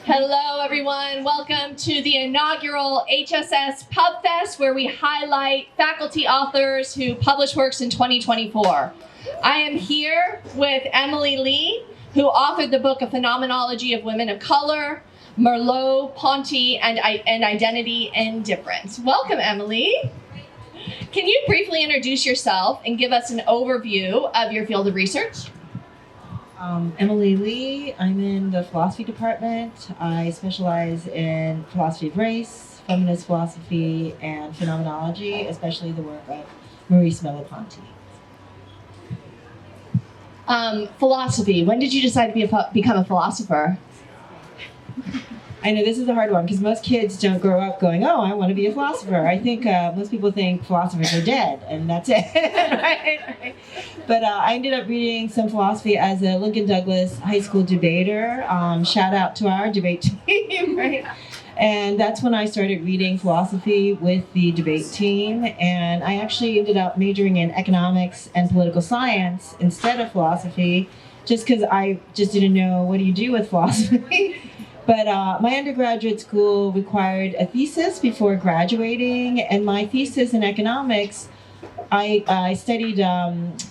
Hello, everyone. Welcome to the inaugural HSS PubFest, where we highlight faculty authors who published works in 2024. I am here with Emily Lee, who authored the book A Phenomenology of Women of Color, Merleau-Ponty, and Identity and Difference. Welcome, Emily. Can you briefly introduce yourself and give us an overview of your field of research? Emily Lee. I'm in the philosophy department. I specialize in philosophy of race, feminist philosophy, and phenomenology, especially the work of Maurice Merleau-Ponty. Philosophy. When did you decide to become a philosopher? I know this is a hard one because most kids don't grow up going, oh, I want to be a philosopher. I think most people think philosophers are dead and that's it. right? But I ended up reading some philosophy as a Lincoln Douglas high school debater. Shout out to our debate team, right? And that's when I started reading philosophy with the debate team. And I actually ended up majoring in economics and political science instead of philosophy, just because I just didn't know what do you do with philosophy. But my undergraduate school required a thesis before graduating, and my thesis in economics, I studied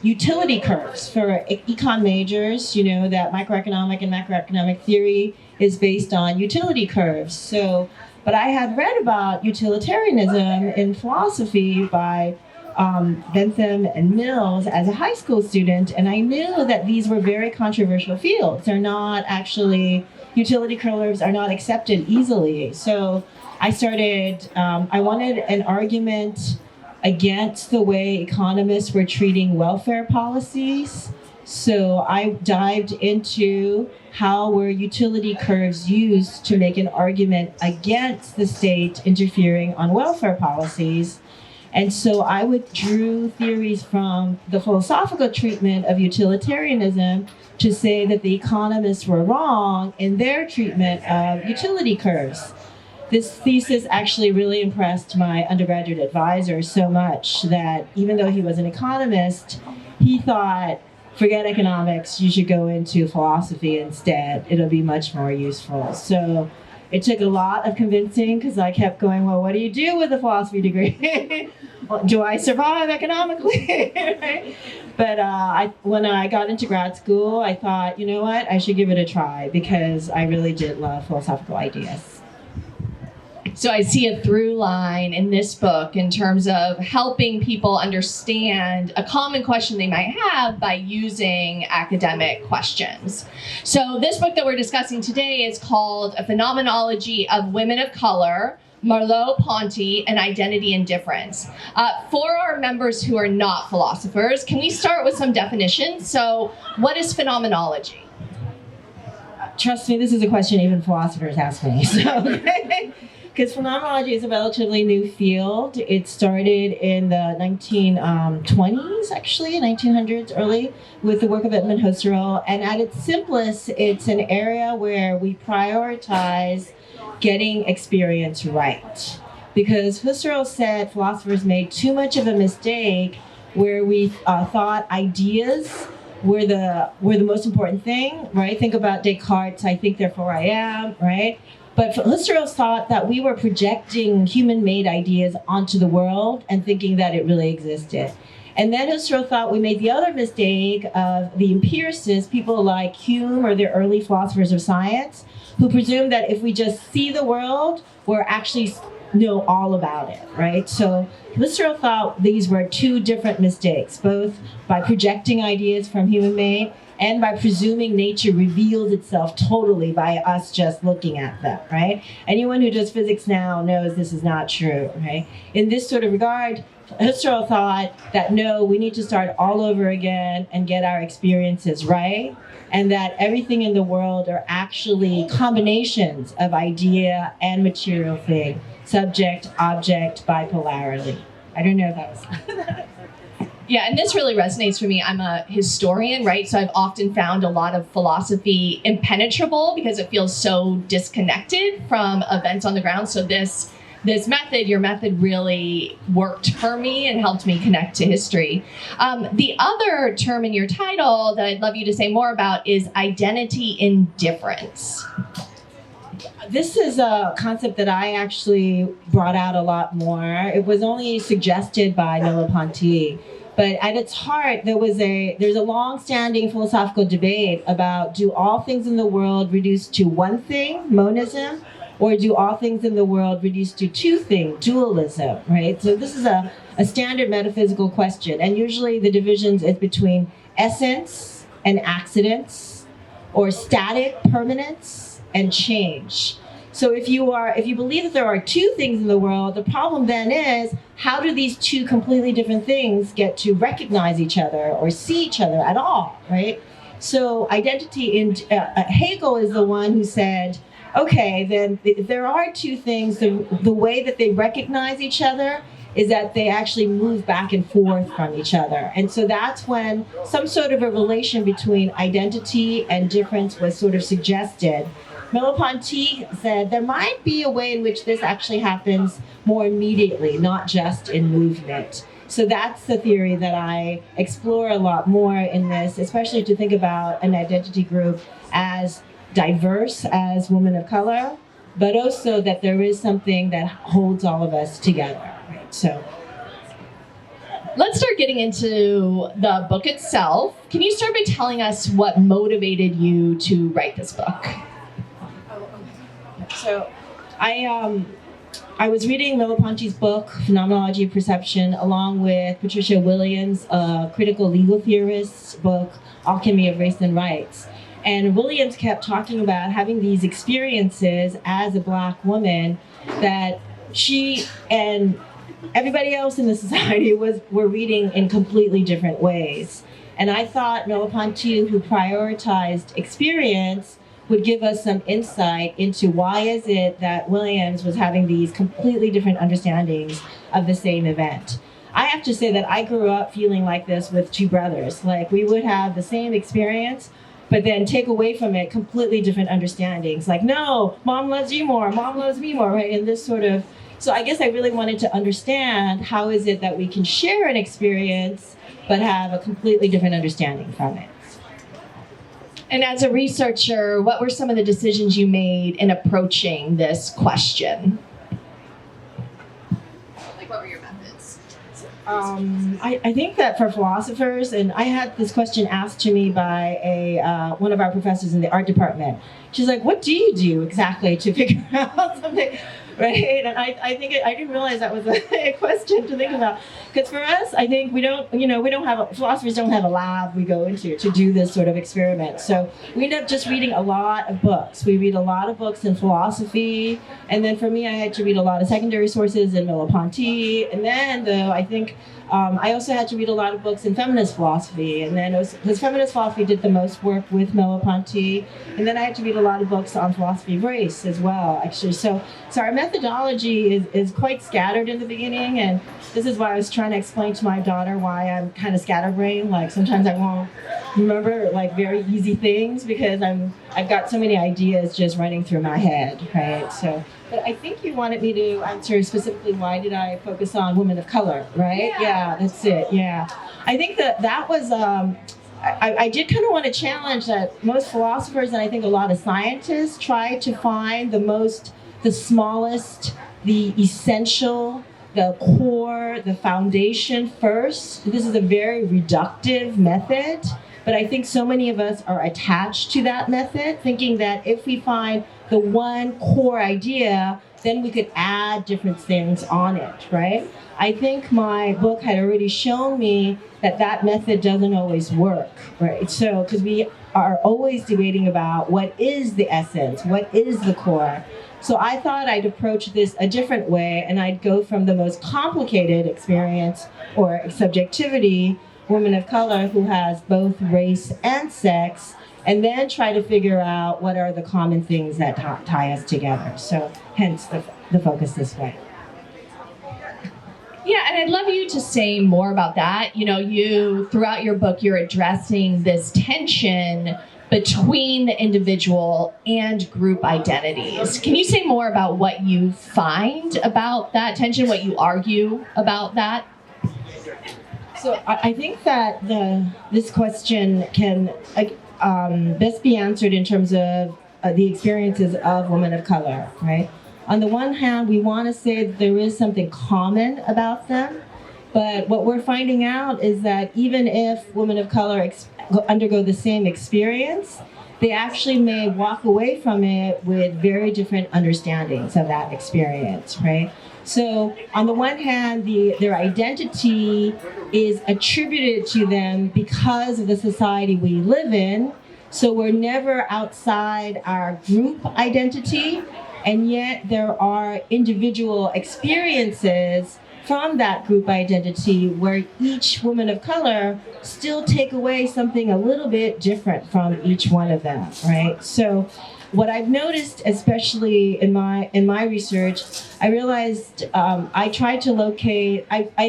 utility curves for econ majors. You know that microeconomic and macroeconomic theory is based on utility curves. So, but I had read about utilitarianism in philosophy by Bentham and Mills as a high school student, and I knew that these were very controversial fields. They're not actually, utility curves are not accepted easily. So I started, I wanted an argument against the way economists were treating welfare policies. So I dived into how were utility curves used to make an argument against the state interfering on welfare policies. And so I withdrew theories from the philosophical treatment of utilitarianism to say that the economists were wrong in their treatment of utility curves. This thesis actually really impressed my undergraduate advisor so much that even though he was an economist, he thought, forget economics, you should go into philosophy instead. It'll be much more useful. So it took a lot of convincing because I kept going, well, what do you do with a philosophy degree? Do I survive economically? Right? But when I got into grad school, I thought, you know what, I should give it a try because I really did love philosophical ideas. So I see a through line in this book in terms of helping people understand a common question they might have by using academic questions. So this book that we're discussing today is called A Phenomenology of Women of Color, Merleau-Ponty, and Identity and Difference. For our members who are not philosophers, can we start with some definitions? So what is phenomenology? Trust me, this is a question even philosophers ask me. So. Because phenomenology is a relatively new field. It started in the 1920s, actually, 1900s early, with the work of Edmund Husserl. And at its simplest, it's an area where we prioritize getting experience right. Because Husserl said philosophers made too much of a mistake where we thought ideas were the most important thing, right? Think about Descartes, I think, therefore I am, right? But Husserl thought that we were projecting human-made ideas onto the world and thinking that it really existed. And then Husserl thought we made the other mistake of the empiricists, people like Hume or the early philosophers of science, who presumed that if we just see the world, we're actually know all about it, right? So Husserl thought these were two different mistakes, both by projecting ideas from human-made and by presuming nature reveals itself totally by us just looking at them, right? Anyone who does physics now knows this is not true, right? In this sort of regard, Husserl thought that no, we need to start all over again and get our experiences right, and that everything in the world are actually combinations of idea and material thing, subject, object, bipolarity. I don't know if that was... Yeah, and this really resonates for me. I'm a historian, right? So I've often found a lot of philosophy impenetrable because it feels so disconnected from events on the ground. So this this method, your method really worked for me and helped me connect to history. The other term in your title that I'd love you to say more about is identity indifference. This is a concept that I actually brought out a lot more. It was only suggested by Merleau-Ponty. But at its heart, there's a long-standing philosophical debate about, do all things in the world reduce to one thing, monism, or do all things in the world reduce to two things, dualism, right? So this is a standard metaphysical question. And usually the divisions is between essence and accidents, or static permanence and change. So if you believe that there are two things in the world, the problem then is, how do these two completely different things get to recognize each other or see each other at all, right? So identity in Hegel is the one who said, okay, then if there are two things, the way that they recognize each other is that they actually move back and forth from each other. And so that's when some sort of a relation between identity and difference was sort of suggested. Merleau-Ponty said there might be a way in which this actually happens more immediately, not just in movement. So that's the theory that I explore a lot more in this, especially to think about an identity group as diverse as women of color, but also that there is something that holds all of us together. Right? So let's start getting into the book itself. Can you start by telling us what motivated you to write this book? So I was reading Merleau-Ponty's book, Phenomenology of Perception, along with Patricia Williams' critical legal theorist's book, Alchemy of Race and Rights. And Williams kept talking about having these experiences as a Black woman that she and everybody else in the society were reading in completely different ways. And I thought Merleau-Ponty, who prioritized experience, would give us some insight into why is it that Williams was having these completely different understandings of the same event. I have to say that I grew up feeling like this with two brothers. Like, we would have the same experience, but then take away from it completely different understandings. Like, no, mom loves you more, mom loves me more, right? And this sort of, so I guess I really wanted to understand how is it that we can share an experience, but have a completely different understanding from it. And as a researcher, what were some of the decisions you made in approaching this question? Like, what were your methods? I think that for philosophers, and I had this question asked to me by one of our professors in the art department. She's like, what do you do exactly to figure out something? Right? And I think I didn't realize that was a question to think about. Because for us, I think philosophers don't have a lab we go into to do this sort of experiment. So we end up just reading a lot of books. We read a lot of books in philosophy. And then for me, I had to read a lot of secondary sources in Merleau-Ponty. And then, though, I think I also had to read a lot of books in feminist philosophy. And then because feminist philosophy did the most work with Merleau-Ponty. And then I had to read a lot of books on philosophy of race as well, actually. So our methodology is quite scattered in the beginning, and this is why I was trying to explain to my daughter why I'm kind of scatterbrained. Like, sometimes I won't remember like very easy things because I've got so many ideas just running through my head, right? So, but I think you wanted me to answer specifically why did I focus on women of color, right? Yeah, that's it. Yeah, I think that was. I did kind of want to challenge that most philosophers and I think a lot of scientists try to find the smallest, the essential, the core, the foundation first. This is a very reductive method, but I think so many of us are attached to that method, thinking that if we find the one core idea, then we could add different things on it, right? I think my book had already shown me that method doesn't always work, right? So, because we are always debating about what is the essence, what is the core. So I thought I'd approach this a different way, and I'd go from the most complicated experience or subjectivity, women of color who has both race and sex, and then try to figure out what are the common things that tie us together. So hence the focus this way. Yeah, and I'd love you to say more about that. You know, throughout your book, you're addressing this tension between the individual and group identities. Can you say more about what you find about that tension, what you argue about that? So I think that this question can best be answered in terms of the experiences of women of color, right? On the one hand, we want to say that there is something common about them, but what we're finding out is that even if women of color undergo the same experience, they actually may walk away from it with very different understandings of that experience, right? So on the one hand, their identity is attributed to them because of the society we live in. So we're never outside our group identity, and yet there are individual experiences from that group identity where each woman of color still take away something a little bit different from each one of them, right? So what I've noticed, especially in my research, I realized I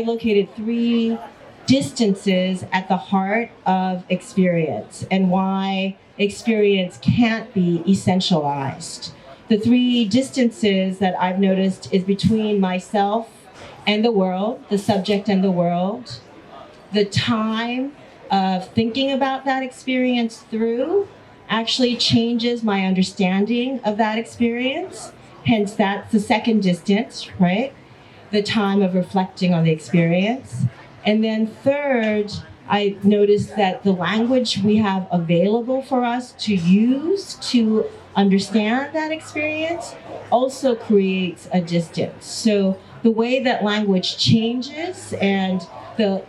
located 3 distances at the heart of experience and why experience can't be essentialized. The 3 distances that I've noticed is between myself and the world, the subject and the world, the time of thinking about that experience through actually changes my understanding of that experience. Hence, that's the second distance, right? The time of reflecting on the experience. And then third, I noticed that the language we have available for us to use to understand that experience also creates a distance. So the way that language changes and the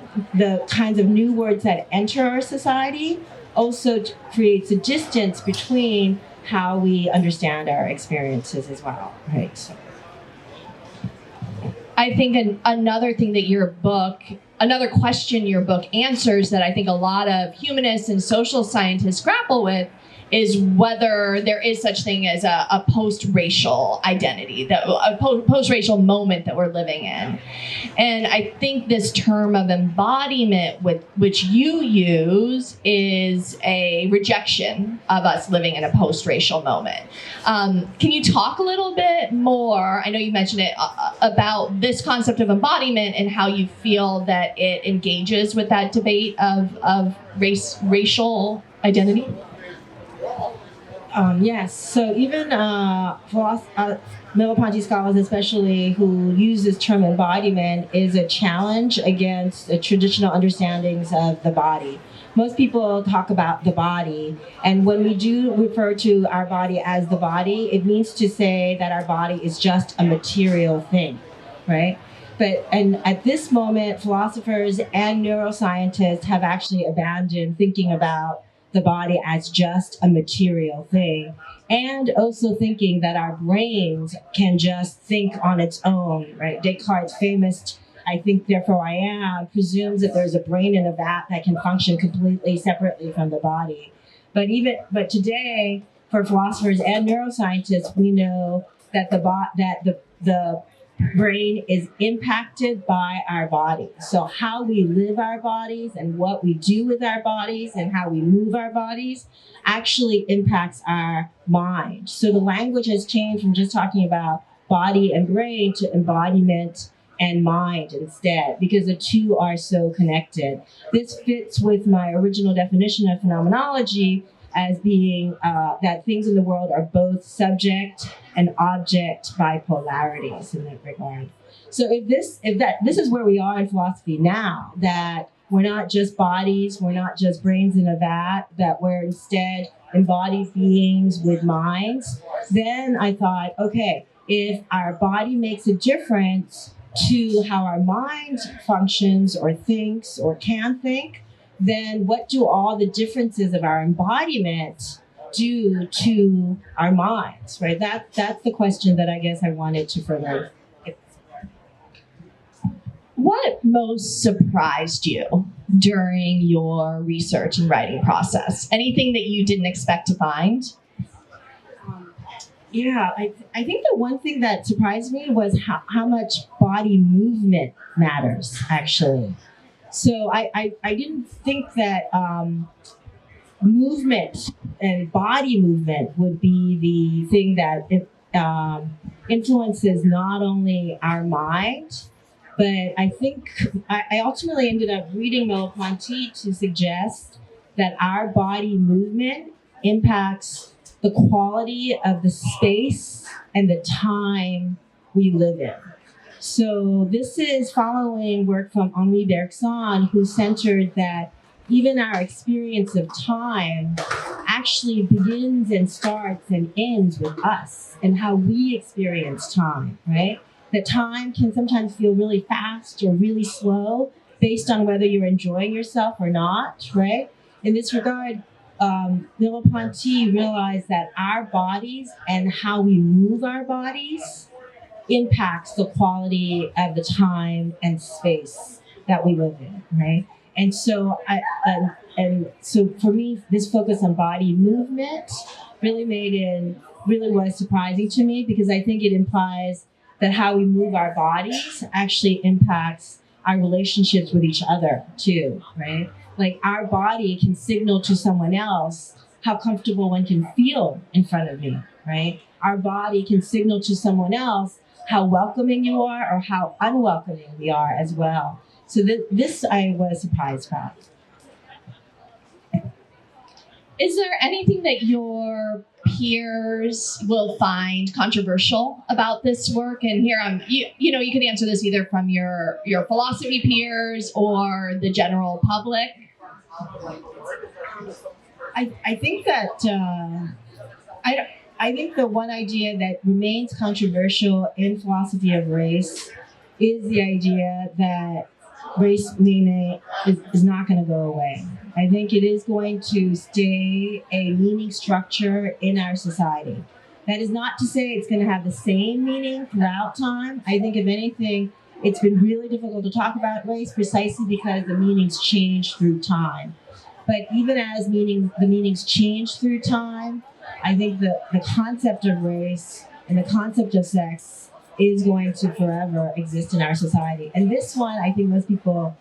kinds of new words that enter our society also creates a distance between how we understand our experiences as well, right? So. I think another thing that another question your book answers that I think a lot of humanists and social scientists grapple with is whether there is such thing as a post-racial identity, a post-racial moment that we're living in. And I think this term of embodiment, which you use, is a rejection of us living in a post-racial moment. Can you talk a little bit more, I know you mentioned it, about this concept of embodiment and how you feel that it engages with that debate of racial identity? Yes, so even Merleau-Ponty scholars especially who use this term embodiment is a challenge against the traditional understandings of the body. Most people talk about the body, and when we do refer to our body as the body, it means to say that our body is just a material thing, right? And at this moment, philosophers and neuroscientists have actually abandoned thinking about the body as just a material thing, and also thinking that our brains can just think on its own, right? Descartes' famous, I think, therefore I am, presumes that there's a brain in a vat that can function completely separately from the body. But today, for philosophers and neuroscientists, we know that the brain is impacted by our body. So how we live our bodies and what we do with our bodies and how we move our bodies actually impacts our mind. So the language has changed from just talking about body and brain to embodiment and mind instead, because the two are so connected. This fits with my original definition of phenomenology as being that things in the world are both subject and object bipolarities in that regard. So this is where we are in philosophy now, that we're not just bodies, we're not just brains in a vat, that we're instead embodied beings with minds, then I thought, okay, if our body makes a difference to how our mind functions or thinks or can think, then what do all the differences of our embodiment do to our minds, right? That's the question that I guess I wanted to further explore. What most surprised you during your research and writing process? Anything that you didn't expect to find? Yeah, I think the one thing that surprised me was how much body movement matters, actually. So I didn't think that movement and body movement would be the thing that influences not only our mind, but I think I ultimately ended up reading Merleau-Ponty to suggest that our body movement impacts the quality of the space and the time we live in. So this is following work from Henri Bergson, who centered that even our experience of time actually begins and starts and ends with us and how we experience time, right? That time can sometimes feel really fast or really slow based on whether you're enjoying yourself or not, right? In this regard, Merleau-Ponty realized that our bodies and how we move our bodies impacts the quality of the time and space that we live in, right? And so, so for me, this focus on body movement really was surprising to me, because I think it implies that how we move our bodies actually impacts our relationships with each other too, right? Like our body can signal to someone else how comfortable one can feel in front of me, right? Our body can signal to someone else how welcoming you are or how unwelcoming we are as well. So this I was surprised about. Is there anything that your peers will find controversial about this work? And here you can answer this either from your philosophy peers or the general public. I think that I think the one idea that remains controversial in philosophy of race is the idea that race meaning is not going to go away. I think it is going to stay a meaning structure in our society. That is not to say it's going to have the same meaning throughout time. I think, if anything, it's been really difficult to talk about race precisely because the meanings change through time. But even as the meanings change through time, I think the concept of race and the concept of sex is going to forever exist in our society. And this one, I think most people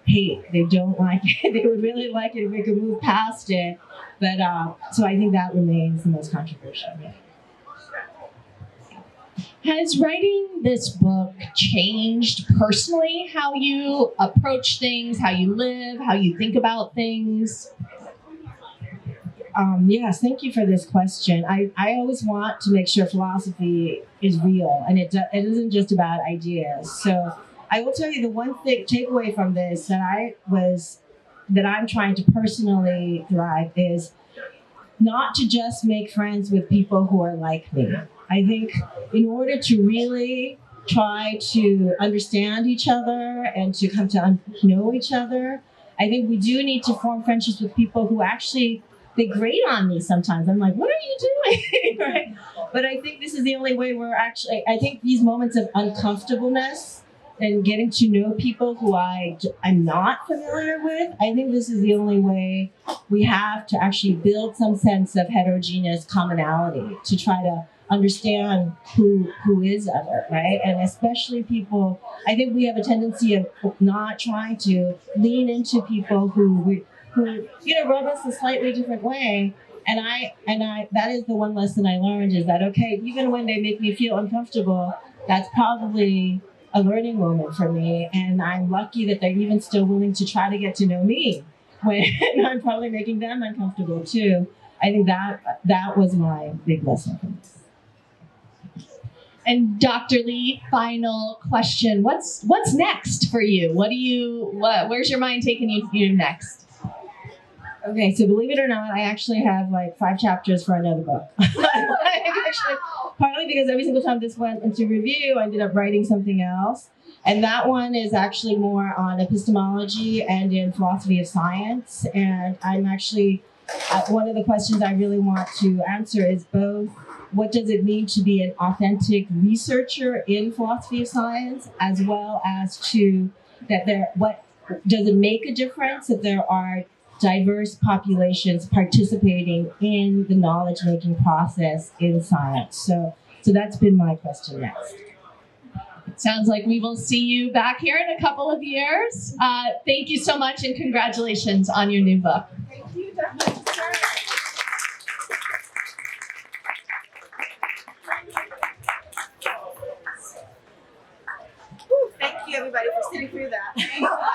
hate. They don't like it. They would really like it if we could move past it. But so I think that remains the most controversial. Yeah. Has writing this book changed personally how you approach things, how you live, how you think about things? Yes, thank you for this question. I always want to make sure philosophy is real, and it isn't just about ideas. So I will tell you the one thing takeaway from this that I'm trying to personally thrive is not to just make friends with people who are like me. I think in order to really try to understand each other and to come to know each other, I think we do need to form friendships with people who actually, they grate on me sometimes. I'm like, what are you doing? Right? But I think this is the only way I think these moments of uncomfortableness and getting to know people who I'm not familiar with, I think this is the only way we have to actually build some sense of heterogeneous commonality to try to understand who is other, right? And especially people, I think we have a tendency of not trying to lean into people who rub us a slightly different way. And I that is the one lesson I learned, is that, okay, even when they make me feel uncomfortable, that's probably a learning moment for me. And I'm lucky that they're even still willing to try to get to know me when I'm probably making them uncomfortable too. I think that was my big lesson from this. And Dr. Lee, final question. What's next for you? Where's your mind taking you next? Okay, so believe it or not, I actually have like 5 chapters for another book. Actually, partly because every single time this went into review, I ended up writing something else. And that one is actually more on epistemology and in philosophy of science. And I'm actually, one of the questions I really want to answer is both, what does it mean to be an authentic researcher in philosophy of science, as well as to what does it make a difference that there are diverse populations participating in the knowledge-making process in science? So that's been my question next. Sounds like we will see you back here in a couple of years. Thank you so much, and congratulations on your new book. Thank you, Dr. sitting through that.